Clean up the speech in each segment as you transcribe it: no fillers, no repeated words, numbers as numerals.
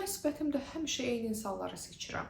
münasibətimdə həmişə eyni insanları seçirəm.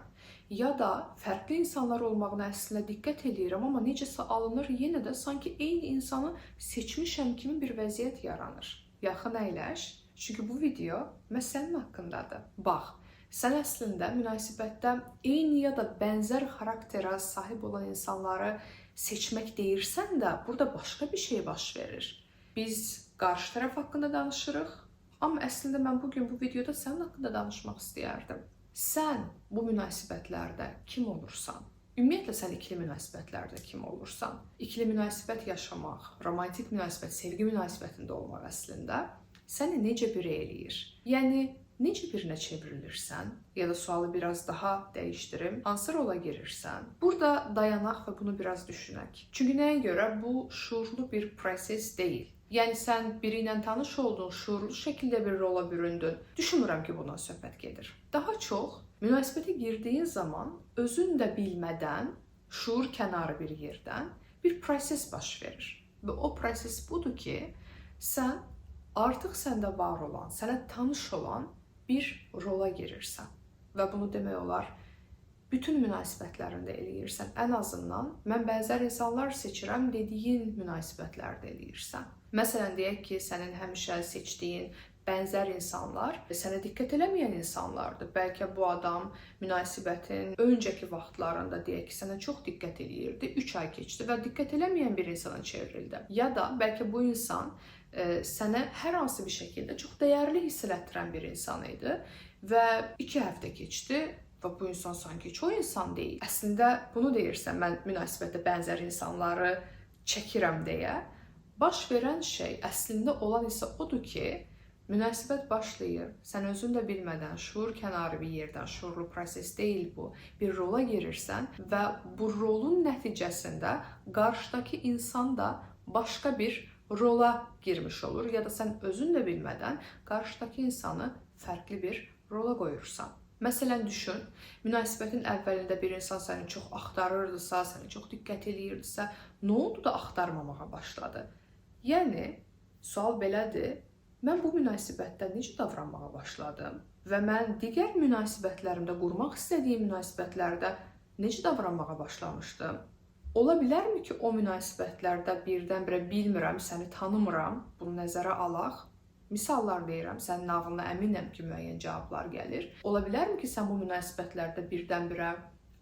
Ya da fərqli insanlar olmağına əslində diqqət edirəm, amma necəsə alınır, yenə də sanki eyni insanı seçmişəm kimi bir vəziyyət yaranır. Yaxın əyləş, çünki bu video məhz sənin haqqındadır. Bax, sən əslində münasibətdə eyni ya da bənzər xarakterə sahib olan insanları seçmək deyirsən də, burada başqa bir şey baş verir. Biz qarşı tərəf haqqında danışırıq, amma əslində mən bugün bu videoda sənin haqqında danışmaq istəyərdim. Sən bu münasibətlərdə kim olursan, ümumiyyətlə sən ikili münasibətlərdə kim olursan, ikili münasibət yaşamaq, romantik münasibət, sevgi münasibətində olmaq əslində səni necə birə eləyir? Yəni, necə birinə çevrilirsən? Ya da sualı biraz daha dəyişdirim, hansı rola girirsən? Burada dayanaq və bunu biraz düşünək. Çünki nəyə görə bu şuurlu bir proses deyil. Yəni, sən biri ilə tanış oldun, şuurlu şəkildə bir rola büründün. Düşünmürəm ki, bundan söhbət gedir. Daha çox, münasibətə girdiyin zaman özün də bilmədən, şuur kənarı bir yerdən bir proses baş verir. Və o proses budur ki, sən artıq səndə var olan, sənə tanış olan bir rola girirsən. Və bunu demək olar, bütün münasibətlərində eləyirsən. Ən azından, mən bənzər insanlar seçirəm dediyin münasibətlərdə eləyirsən. Məsələn, deyək ki, sənin həmişə seçdiyin bənzər insanlar sənə diqqət eləməyən insanlardır. Bəlkə bu adam münasibətin öncəki vaxtlarında deyək ki, sənə çox diqqət eləyirdi, 3 ay keçdi və diqqət eləməyən bir insana çevrildi. Ya da bəlkə bu insan sənə hər hansı bir şəkildə çox dəyərli hiss elətdirən bir insan idi və 2 həftə keçdi və bu insan sanki heç o insan deyil. Əslində bunu deyirsən, mən münasibətdə bənzər insanları çəkirəm deyə. Baş verən şey əslində olan isə odur ki, münasibət başlayır, sən özün də bilmədən, şuur kənarı bir yerdən, şuurlu proses deyil bu, bir rola girirsən və bu rolun nəticəsində qarşıdakı insan da başqa bir rola girmiş olur ya da sən özün də bilmədən qarşıdakı insanı fərqli bir rola qoyursan. Məsələn, düşün, münasibətin əvvəlində bir insan səni çox axtarırdısa, səni çox diqqət eləyirdisə, nə oldu da axtarmamağa başladı? Yəni, sual belədir, mən bu münasibətdə necə davranmağa başladım və mən digər münasibətlərimdə, qurmaq istədiyim münasibətlərdə necə davranmağa başlamışdım? Ola bilərmi ki, o münasibətlərdə birdən-birə bilmirəm, səni tanımıram, bunu nəzərə alaq? Misallar deyirəm, sənin ağlına əminəm ki, müəyyən cavablar gəlir. Ola bilərmi ki, sən bu münasibətlərdə birdən-birə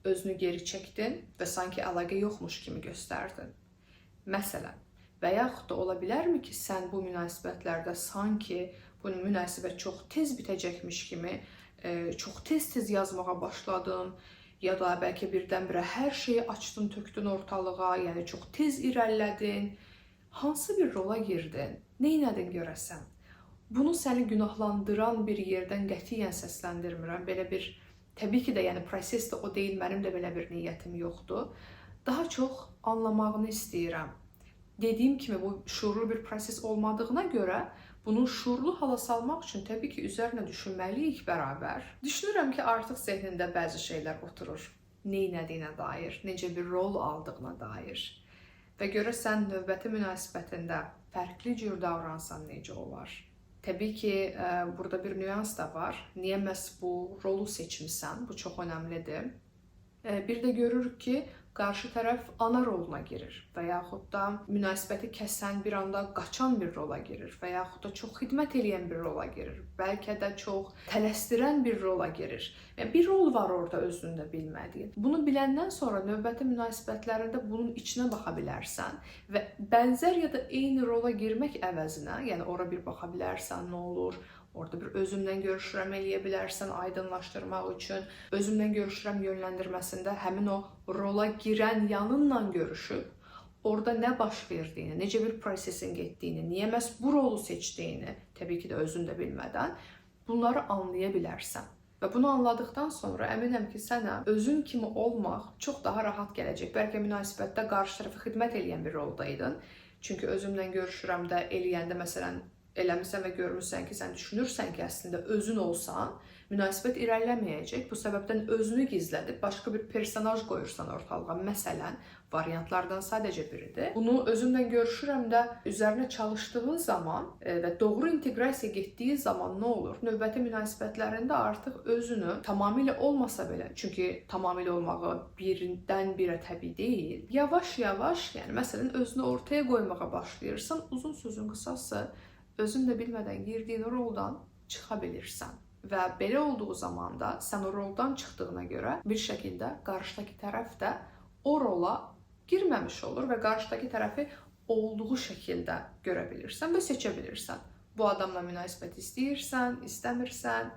özünü geri çəkdin və sanki əlaqə yoxmuş kimi göstərdin? Məsələn, və yaxud da ola bilərmi ki, sən bu münasibətlərdə sanki bu münasibət çox tez bitəcəkmiş kimi çox tez-tez yazmağa başladın ya da bəlkə birdən-birə hər şeyi açdın, tökdün ortalığa, yəni çox tez irəlilədin. Hansı bir rola girdin? Neynədin görəsən? Bunu səni günahlandıran bir yerdən qətiyyən səsləndirmirəm. Belə bir, təbii ki də, yəni proses də o deyil, mənim də belə bir niyyətim yoxdur. Daha çox anlamağını istəyirəm. Dediyim kimi, bu şuurlu bir proses olmadığına görə, bunu şuurlu hala salmaq üçün təbii ki, üzərinə düşünməliyik bərabər. Düşünürəm ki, artıq zehnində bəzi şeylər oturur. Neynədiyinə dair, necə bir rol aldığına dair. Və görəsən, növbəti münasibətində fərqli cür davransan necə olar? Təbii ki, burada bir nüans da var. Niyə məhz bu rolu seçmirsən? Bu çox önəmlidir. Bir də görürük ki, qarşı tərəf ana roluna girir və yaxud da münasibəti kəsən bir anda qaçan bir rola girir və yaxud da çox xidmət edən bir rola girir. Bəlkə də çox tələsdirən bir rola girir. Yəni, bir rol var orada özünü də bilmədiyin. Bunu biləndən sonra növbəti münasibətlərində bunun içinə baxa bilərsən və bənzər ya da eyni rola girmək əvəzinə, yəni ora bir baxa bilərsən, nə olur? Orada bir özümdən görüşürəm eləyə bilərsən aydınlaşdırmaq üçün. Özümdən görüşürəm yönləndirməsində həmin o rola girən yanınla görüşüb, orada nə baş verdiyini, necə bir prosesin getdiyini, niyə məhz bu rolu seçdiyini, təbii ki də özün də bilmədən, bunları anlaya bilərsən. Və bunu anladıqdan sonra əminəm ki, sənə özün kimi olmaq çox daha rahat gələcək. Bəlkə münasibətdə qarşı tərəfə xidmət eləyən bir roldaydın. Çünki özümdən görüşürəm də eləyəndə, məsələn, eləmirsən və görmürsən ki, sən düşünürsən ki, əslində özün olsan münasibət irəliləməyəcək. Bu səbəbdən özünü gizlədib başqa bir personaj qoyursan ortalığa. Məsələn, variantlardan sadəcə biridir. Bunu özümlə görüşürəm də üzərinə çalışdığın zaman və doğru inteqrasiya getdiyi zaman nə olur? Növbəti münasibətlərində artıq özünü tamamilə olmasa belə, çünki tamamilə olmağı birdən birə təbii deyil. Yavaş-yavaş, yəni məsələn özünü ortaya qoymağa başlayırsan, uzun sözün qısası, özün də bilmədən girdiyin roldan çıxa bilirsən. Və belə olduğu zaman da sən o roldan çıxdığına görə bir şəkildə qarşıdakı tərəf də o rola girməmiş olur və qarşıdakı tərəfi olduğu şəkildə görə bilirsən və seçə bilirsən. Bu adamla münasibət istəyirsən, istəmirsən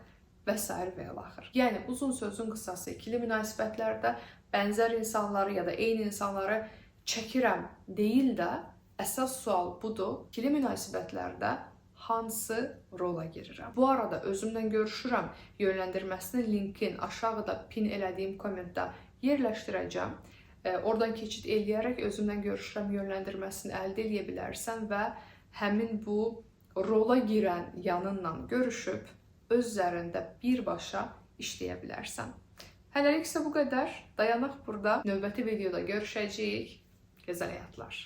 və s. və ilaxır. Yəni uzun sözün qısası, ikili münasibətlərdə bənzər insanları ya da eyni insanları çəkirəm deyil də, əsas sual budur. İkili münasibətlərdə hansı rola girirəm? Bu arada özümlə görüşürəm yönləndirməsinin linkini aşağıda pin elədiyim kommentdə yerləşdirəcəm. Oradan keçid eləyərək özümlə görüşürəm yönləndirməsini əldə edə bilərsən və həmin bu rola girən yanınla görüşüb öz üzərində birbaşa işləyə bilərsən. Hələlik isə bu qədər. Dayanaq burada. Növbəti videoda görüşəcəyik. Gözəl həyatlar.